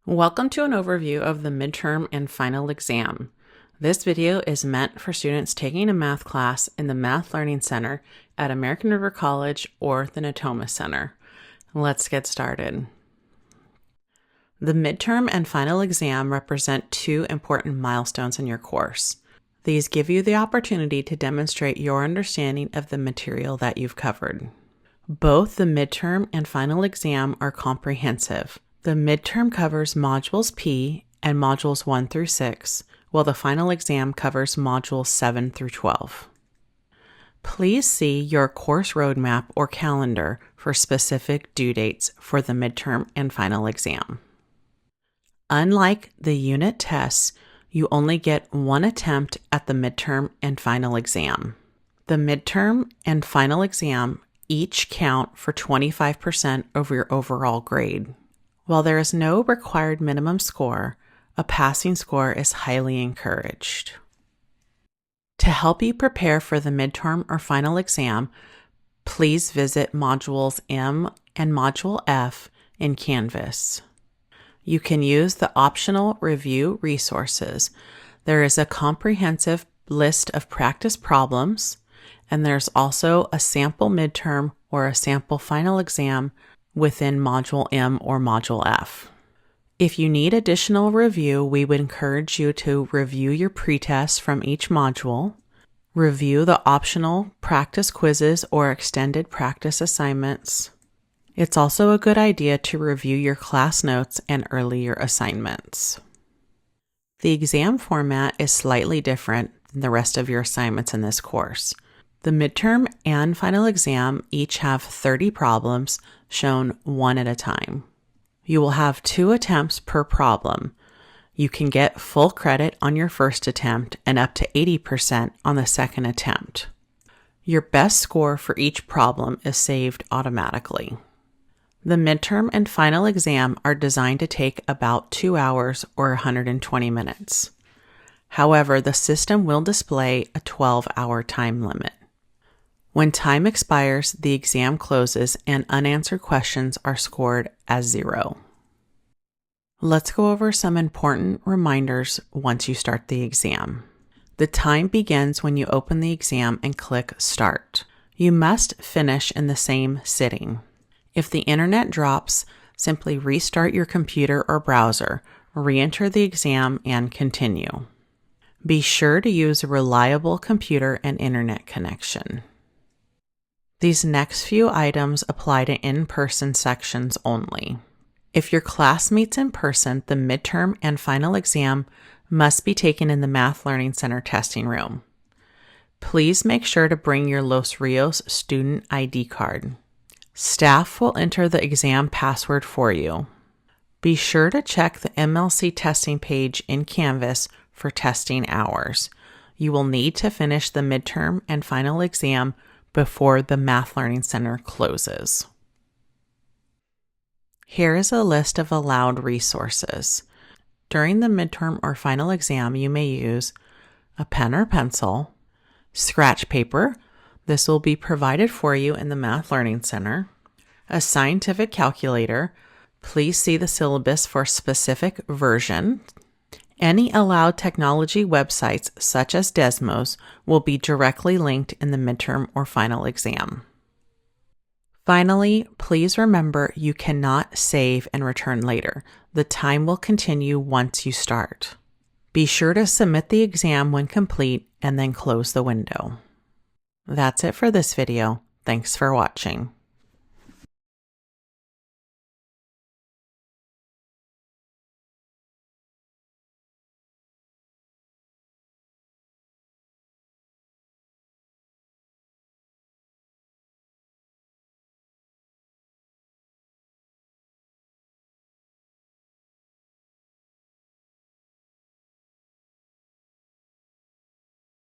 Welcome to an overview of the midterm and final exam. This video is meant for students taking a math class in the Math Learning Center at American River College or the Natoma Center. Let's get started. The midterm and final exam represent two important milestones in your course. These give you the opportunity to demonstrate your understanding of the material that you've covered. Both the midterm and final exam are comprehensive. The midterm covers Modules P and Modules 1 through 6, while the final exam covers Modules 7 through 12. Please see your course roadmap or calendar for specific due dates for the midterm and final exam. Unlike the unit tests, you only get one attempt at the midterm and final exam. The midterm and final exam each count for 25% of your overall grade. While there is no required minimum score, a passing score is highly encouraged. To help you prepare for the midterm or final exam, please visit Modules M and Module F in Canvas. You can use the optional review resources. There is a comprehensive list of practice problems, and there's also a sample midterm or a sample final exam within Module M or Module F. If you need additional review, we would encourage you to review your pretest from each module, review the optional practice quizzes or extended practice assignments. It's also a good idea to review your class notes and earlier assignments. The exam format is slightly different than the rest of your assignments in this course. The midterm and final exam each have 30 problems shown one at a time. You will have 2 attempts per problem. You can get full credit on your first attempt and up to 80% on the second attempt. Your best score for each problem is saved automatically. The midterm and final exam are designed to take about 2 hours or 120 minutes. However, the system will display a 12-hour time limit. When time expires, the exam closes and unanswered questions are scored as 0. Let's go over some important reminders once you start the exam. The time begins when you open the exam and click Start. You must finish in the same sitting. If the internet drops, simply restart your computer or browser, re-enter the exam, and continue. Be sure to use a reliable computer and internet connection. These next few items apply to in-person sections only. If your class meets in person, the midterm and final exam must be taken in the Math Learning Center testing room. Please make sure to bring your Los Rios student ID card. Staff will enter the exam password for you. Be sure to check the MLC testing page in Canvas for testing hours. You will need to finish the midterm and final exam before the Math Learning Center closes. Here is a list of allowed resources. During the midterm or final exam, you may use a pen or pencil, scratch paper. This will be provided for you in the Math Learning Center, a scientific calculator. Please see the syllabus for specific version. Any allowed technology websites, such as Desmos, will be directly linked in the midterm or final exam. Finally, please remember you cannot save and return later. The time will continue once you start. Be sure to submit the exam when complete and then close the window. That's it for this video. Thanks for watching.